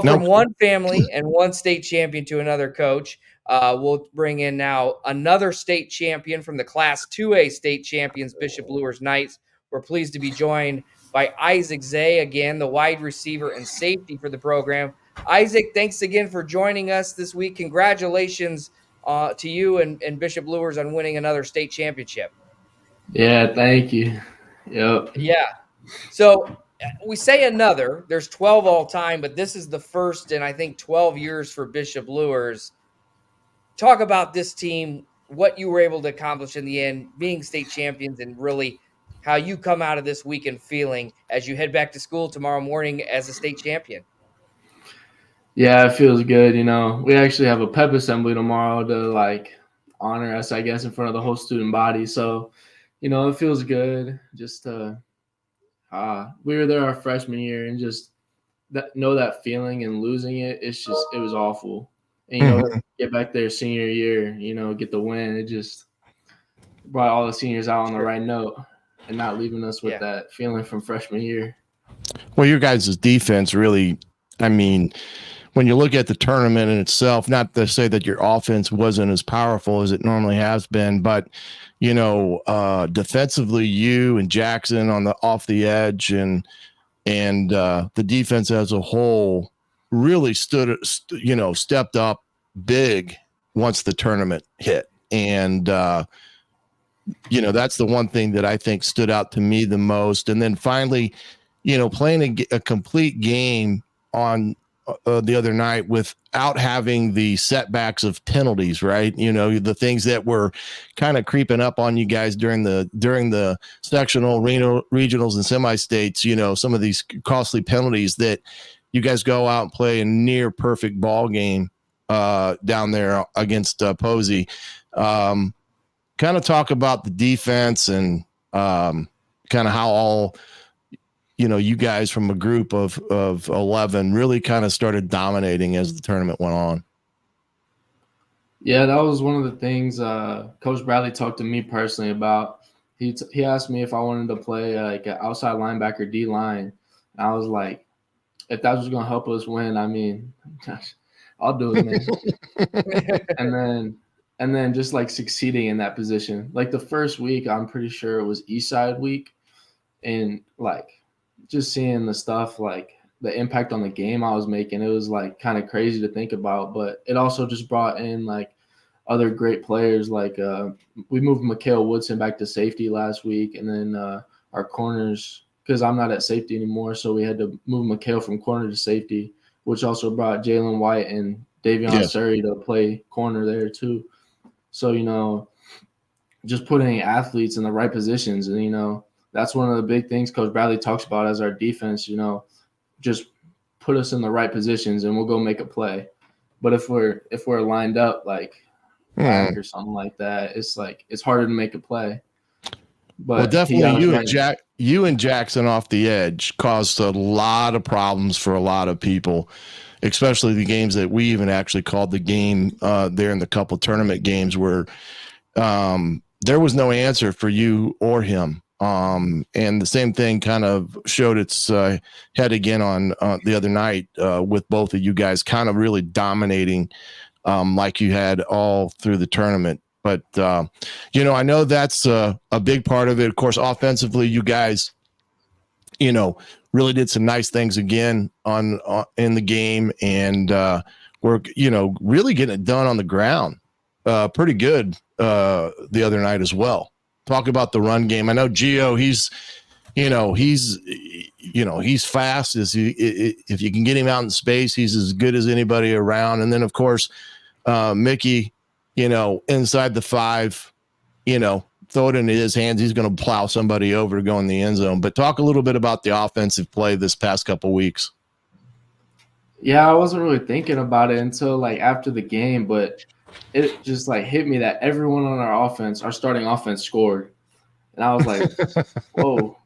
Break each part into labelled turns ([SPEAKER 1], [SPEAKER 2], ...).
[SPEAKER 1] From
[SPEAKER 2] No.
[SPEAKER 1] one family and one state champion to another coach, we'll bring in now another state champion from the Class 2A state champions, Bishop Luers Knights. We're pleased to be joined by Isaac Zay, again, the wide receiver and safety for the program. Isaac, thanks again for joining us this week. Congratulations to you and Bishop Luers on winning another state championship.
[SPEAKER 3] Yeah, thank you. Yep.
[SPEAKER 1] Yeah. So we say another. There's 12 all time, but this is the first in I think 12 years for Bishop Luers. Talk about this team, what you were able to accomplish in the end, being state champions, and really how you come out of this weekend feeling as you head back to school tomorrow morning as a state champion.
[SPEAKER 3] Yeah, it feels good. We actually have a pep assembly tomorrow to honor us, I guess, in front of the whole student body. So, it feels good just to we were there our freshman year and just know that feeling and losing it. It was awful. And get back there senior year, get the win. It just brought all the seniors out on the right note and not leaving us with that feeling from freshman year.
[SPEAKER 2] Well, your guys' defense really, I mean, when you look at the tournament in itself, not to say that your offense wasn't as powerful as it normally has been, but defensively, you and Jackson off the edge and the defense as a whole really stepped up big once the tournament hit. And that's the one thing that I think stood out to me the most. And then finally, playing a complete game on the other night without having the setbacks of penalties, right? The things that were kind of creeping up on you guys during the sectional, regionals, and semi-states, some of these costly penalties that you guys go out and play a near perfect ball game down there against Posey. Kind of talk about the defense and kind of how all you guys from a group of 11 really kind of started dominating as the tournament went on.
[SPEAKER 3] Yeah, that was one of the things Coach Bradley talked to me personally about. He asked me if I wanted to play like an outside linebacker D-line. And I was like, if that was going to help us win, I mean, gosh, I'll do it, man. and then just like succeeding in that position. Like the first week, I'm pretty sure it was East Side week. And like just seeing the stuff, like the impact on the game I was making, it was like kind of crazy to think about. But it also just brought in like other great players. Like we moved Mikhail Woodson back to safety last week. And then our corners, because I'm not at safety anymore, so we had to move Mikhail from corner to safety, which also brought Jalen White and Davion Surrey to play corner there too. So, just putting athletes in the right positions. And, that's one of the big things Coach Bradley talks about as our defense, just put us in the right positions and we'll go make a play. But if we're lined up like back or something like that, it's harder to make a play. But
[SPEAKER 2] well, definitely you and Jackson off the edge caused a lot of problems for a lot of people, especially the games that we even actually called the game there in the couple tournament games where there was no answer for you or him. And the same thing kind of showed its head again on the other night with both of you guys kind of really dominating like you had all through the tournament. But, I know that's a big part of it. Of course, offensively, you guys, really did some nice things again in the game. And we're, really getting it done on the ground pretty good the other night as well. Talk about the run game. I know Gio, he's fast. If you can get him out in space, he's as good as anybody around. And then of course, Mickey, inside the 5, throw it into his hands. He's going to plow somebody over to go in the end zone. But talk a little bit about the offensive play this past couple weeks.
[SPEAKER 3] Yeah, I wasn't really thinking about it until like after the game, but it just like hit me that everyone on our starting offense scored. And I was like, whoa.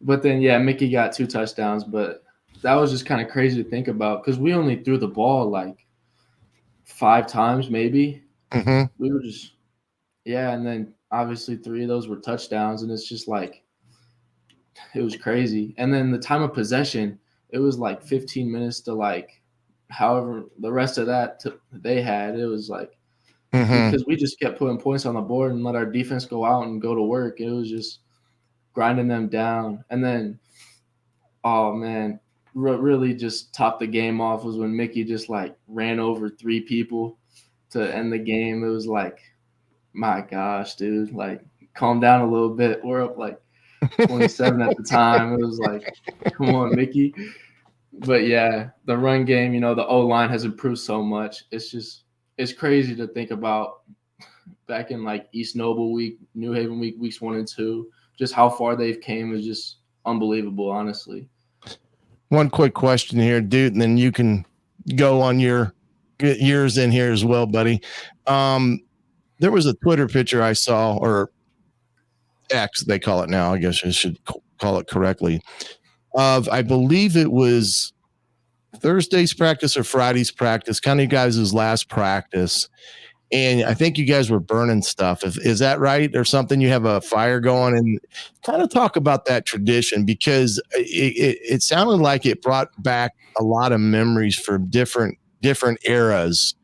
[SPEAKER 3] But then, yeah, Mickey got 2 touchdowns, but that was just kind of crazy to think about because we only threw the ball like 5 times maybe.
[SPEAKER 2] Mm-hmm.
[SPEAKER 3] We were just, and then obviously 3 of those were touchdowns, and it's just like, it was crazy. And then the time of possession, it was like 15 minutes to like however the rest of that they had. It was like because we just kept putting points on the board and let our defense go out and go to work. It was just grinding them down. And then, oh man, really just topped the game off was when Mickey just like ran over 3 people to end the game. It was like, my gosh, dude, like calm down a little bit. We're up like 27 at the time. It was like, come on, Mickey. But yeah, the run game, you know, the O line has improved so much. It's crazy to think about back in like East Noble week, New Haven week, weeks 1 and 2, just how far they've came is just unbelievable, honestly.
[SPEAKER 2] One quick question here, dude, and then you can go on your yours in here as well, buddy. There was a Twitter picture I saw, or X, they call it now. I guess I should call it correctly. Of, I believe it was Thursday's practice or Friday's practice, kind of you guys' last practice. And I think you guys were burning stuff. Is that right? Or something? You have a fire going, and kind of talk about that tradition, because it sounded like it brought back a lot of memories for different eras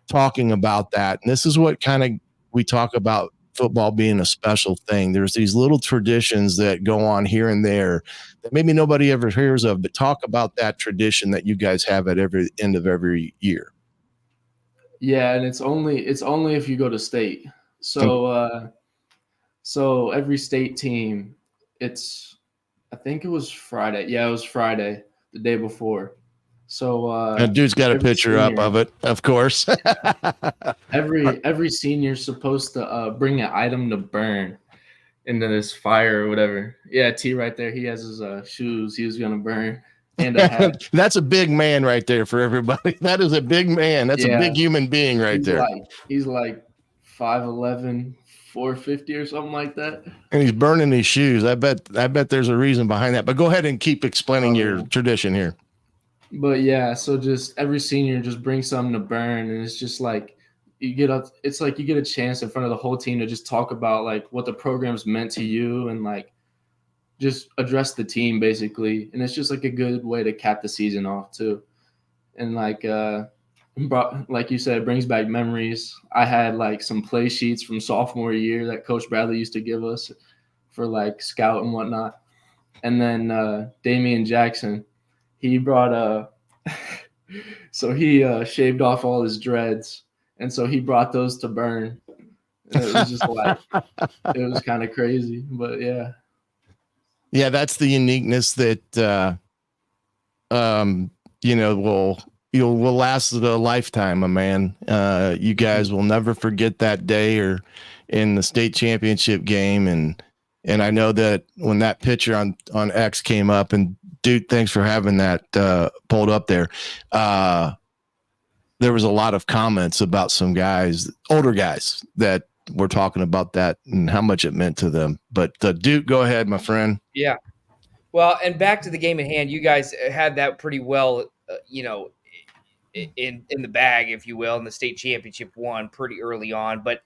[SPEAKER 2] talking about that. And this is what kind of we talk about football being a special thing. There's these little traditions that go on here and there that maybe nobody ever hears of, but talk about that tradition that you guys have at every end of every year.
[SPEAKER 3] Yeah, and it's only if you go to state. So so every state team, I think it was Friday. Yeah, it was Friday, the day before. So
[SPEAKER 2] That dude's got a picture up of it, of course.
[SPEAKER 3] every senior's supposed to bring an item to burn into this fire or whatever. Yeah, T right there. He has his shoes he was gonna burn and a hat.
[SPEAKER 2] That's a big man right there for everybody. That is a big man. That's a big human being right there.
[SPEAKER 3] He's like 5'11", 450 or something like that.
[SPEAKER 2] And he's burning his shoes. I bet there's a reason behind that. But go ahead and keep explaining your tradition here.
[SPEAKER 3] But yeah, so just every senior just brings something to burn, and it's just like it's like you get a chance in front of the whole team to just talk about like what the program's meant to you and like just address the team basically. And it's just like a good way to cap the season off too. And like you said, it brings back memories. I had like some play sheets from sophomore year that Coach Bradley used to give us for like scout and whatnot. And then Damian Jackson, he brought so he shaved off all his dreads, and so he brought those to burn. And it was just like it was kind of crazy, but yeah.
[SPEAKER 2] Yeah, that's the uniqueness that will last a lifetime, man. You guys will never forget that day or in the state championship game, and I know that when that picture on X came up, and dude, thanks for having that pulled up there. There was a lot of comments about some guys, older guys, that were talking about that and how much it meant to them. But Duke, go ahead, my friend.
[SPEAKER 1] Yeah. Well, and back to the game at hand, you guys had that pretty well, in the bag, if you will, in the state championship one pretty early on. But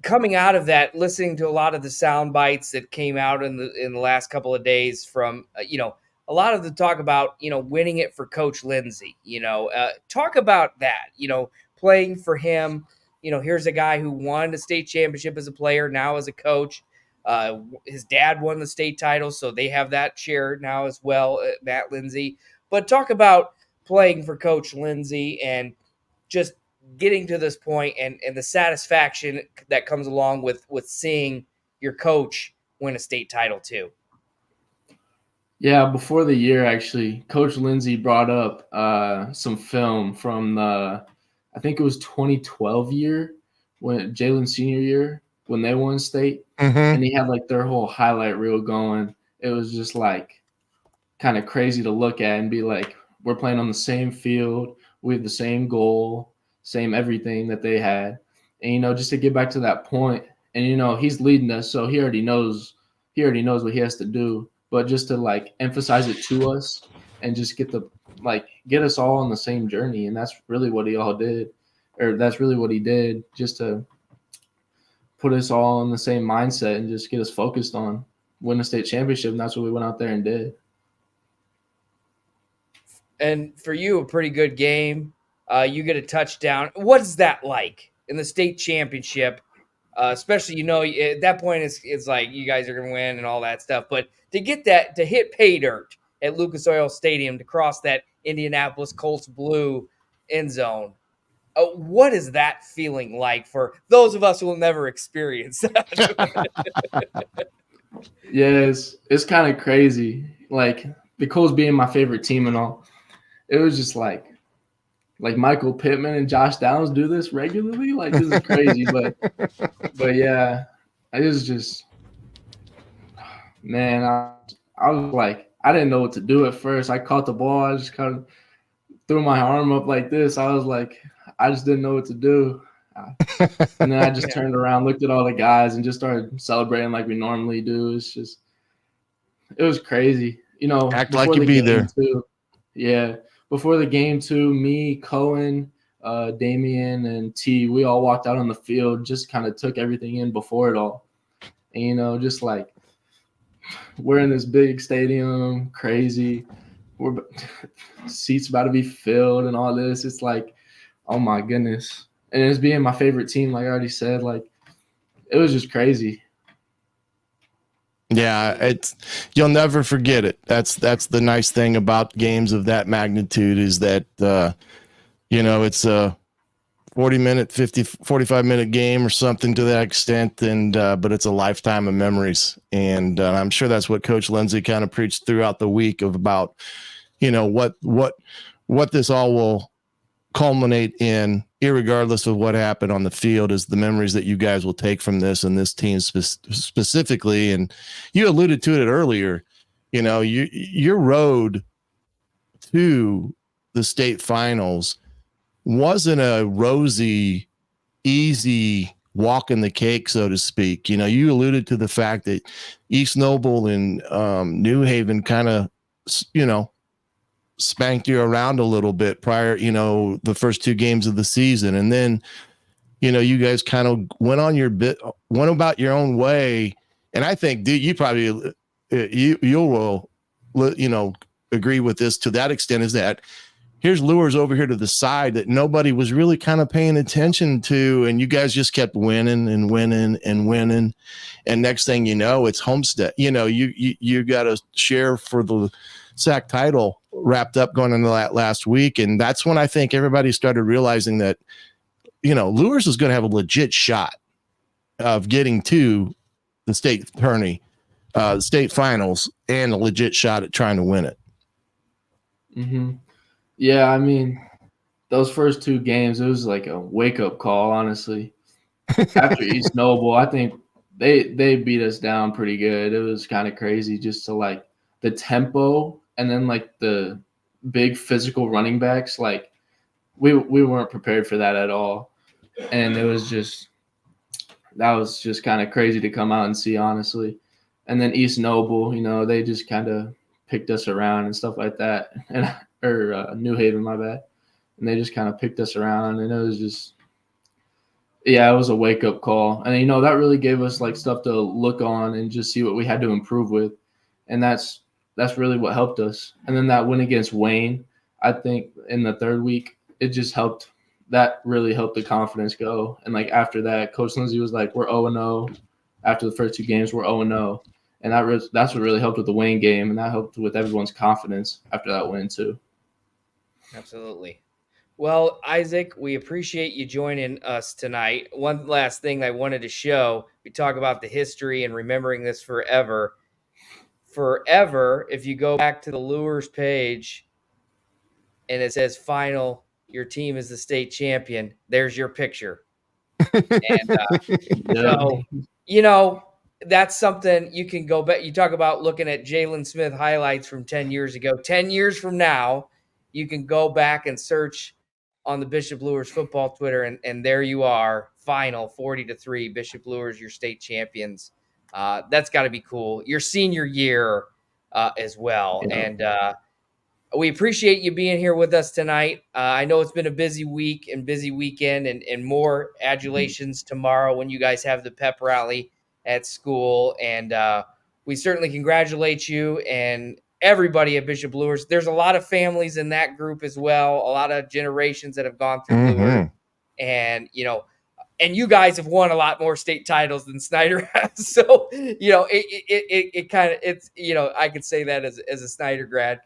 [SPEAKER 1] coming out of that, listening to a lot of the sound bites that came out in the last couple of days from a lot of the talk about winning it for Coach Lindsey. Talk about that. Playing for him. Here's a guy who won the state championship as a player, now as a coach. His dad won the state title, so they have that share now as well, Matt Lindsey. But talk about playing for Coach Lindsey and just getting to this point and the satisfaction that comes along with seeing your coach win a state title too.
[SPEAKER 3] Yeah, before the year, actually, Coach Lindsey brought up some film from the, I think it was 2012 year, when Jalen's senior year, when they won state.
[SPEAKER 2] Mm-hmm.
[SPEAKER 3] And he had like their whole highlight reel going. It was just like kind of crazy to look at and be like, we're playing on the same field. We have the same goal, same everything that they had. And, just to get back to that point, and, he's leading us, so he already knows what he has to do. But just to like emphasize it to us and just get us all on the same journey. And that's really what he all did, or that's really what he did, just to put us all in the same mindset and just get us focused on win a state championship. And that's what we went out there and did.
[SPEAKER 1] And for you, a pretty good game. You get a touchdown. What is that like in the state championship? Especially, at that point, it's like you guys are going to win and all that stuff. But to get that, to hit pay dirt at Lucas Oil Stadium, to cross that Indianapolis Colts blue end zone, what is that feeling like for those of us who will never experience that?
[SPEAKER 3] Yeah, it's kind of crazy. Like the Colts being my favorite team and all, it was just like Michael Pittman and Josh Downs do this regularly. Like this is crazy, but yeah, it was just, man. I was like, I didn't know what to do at first. I caught the ball. I just kind of threw my arm up like this. I was like, I just didn't know what to do. And then I just turned around, looked at all the guys, and just started celebrating like we normally do. It was crazy.
[SPEAKER 2] Act like you be there.
[SPEAKER 3] Too. Yeah. Before the game too, me, Cohen, Damian, and T, we all walked out on the field, just kind of took everything in before it all. And, just like we're in this big stadium, crazy. We're seats about to be filled and all this. It's like, oh my goodness. And it's being my favorite team, like I already said, like it was just crazy.
[SPEAKER 2] Yeah, you'll never forget it. That's the nice thing about games of that magnitude is that it's a 45-minute game or something to that extent, and but it's a lifetime of memories. And I'm sure that's what Coach Lindsay kind of preached throughout the week about, what this all will culminate in, irregardless of what happened on the field, is the memories that you guys will take from this and this team specifically. And you alluded to it earlier, your road to the state finals wasn't a rosy, easy walk in the cake, so to speak. You alluded to the fact that East Noble and New Haven kind of, spanked you around a little bit prior, the first two games of the season. And then, you guys kind of went about your own way. And I think, dude, you probably, you will, agree with this to that extent, is that here's Luers over here to the side that nobody was really kind of paying attention to. And you guys just kept winning and winning and winning. And next thing you know, it's Homestead. You got a share for the SAC title wrapped up going into that last week. And that's when I think everybody started realizing that, Luers was going to have a legit shot of getting to the state tourney, state finals, and a legit shot at trying to win it.
[SPEAKER 3] Mm-hmm. Yeah, I mean, those first two games, it was like a wake-up call, honestly. After East Noble, I think they beat us down pretty good. It was kind of crazy just to like the tempo and then like the big physical running backs. Like we weren't prepared for that at all. And that was just kind of crazy to come out and see, honestly. And then East Noble, they just kind of picked us around and stuff like that. Or New Haven, my bad. And they just kind of picked us around, and it was just, yeah, it was a wake-up call. And, that really gave us, like, stuff to look on and just see what we had to improve with. And that's really what helped us. And then that win against Wayne, I think in the third week, it just helped. That really helped the confidence go. And, like, after that, Coach Lindsay was like, we're 0-0. After the first two games, we're 0-0. And that's what really helped with the Wayne game, and that helped with everyone's confidence after that win too.
[SPEAKER 1] Absolutely. Well, Isaac, we appreciate you joining us tonight. One last thing I wanted to show, we talk about the history and remembering this forever. Forever, if you go back to the Luers page and it says final, your team is the state champion, there's your picture. And so, that's something you can go back. You talk about looking at Jalen Smith highlights from 10 years ago. 10 years from now, you can go back and search on the Bishop Luers football Twitter, and there you are, final 40-3, Bishop Luers, your state champions. That's got to be cool. Your senior year as well. Yeah. And we appreciate you being here with us tonight. I know it's been a busy week and busy weekend, and more adulations tomorrow when you guys have the pep rally at school. And we certainly congratulate you and everybody at Bishop Luers. There's a lot of families in that group as well, a lot of generations that have gone through Luers. And, and you guys have won a lot more state titles than Snyder has. So, it kind of, it's, I could say that as a Snyder grad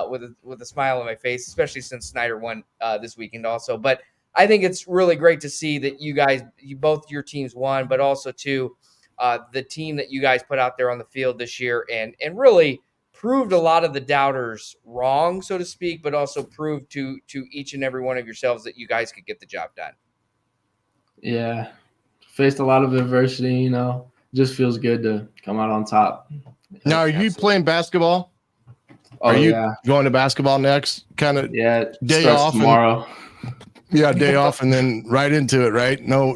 [SPEAKER 1] with a smile on my face, especially since Snyder won this weekend also. But I think it's really great to see that both your teams won, but also too, the team that you guys put out there on the field this year and really proved a lot of the doubters wrong, so to speak, but also proved to each and every one of yourselves that you guys could get the job done.
[SPEAKER 3] Yeah, faced a lot of adversity, just feels good to come out on top.
[SPEAKER 2] Now, are you playing basketball?
[SPEAKER 3] Oh,
[SPEAKER 2] are you
[SPEAKER 3] yeah.
[SPEAKER 2] going to basketball next? Kind of day off
[SPEAKER 3] tomorrow.
[SPEAKER 2] Day off and then right into it, right? No,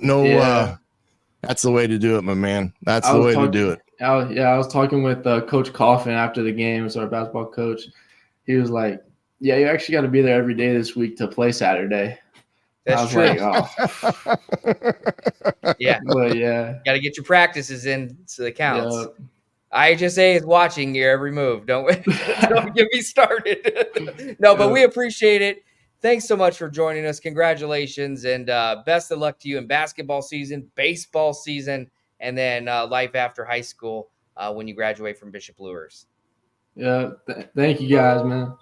[SPEAKER 2] that's the way to do it, my man. That's the way to do it.
[SPEAKER 3] I was talking with Coach Coffin after the game. It's our basketball coach. He was like, "Yeah, you actually got to be there every day this week to play Saturday."
[SPEAKER 1] That's true.
[SPEAKER 3] Like, oh.
[SPEAKER 1] Yeah.
[SPEAKER 3] But yeah.
[SPEAKER 1] Got to get your practices in so it counts.
[SPEAKER 3] Yep.
[SPEAKER 1] IHSA is watching your every move. Don't get me started. No, but we appreciate it. Thanks so much for joining us. Congratulations and best of luck to you in basketball season, baseball season, and then life after high school when you graduate from Bishop Luers.
[SPEAKER 3] Yeah. Thank you guys, man.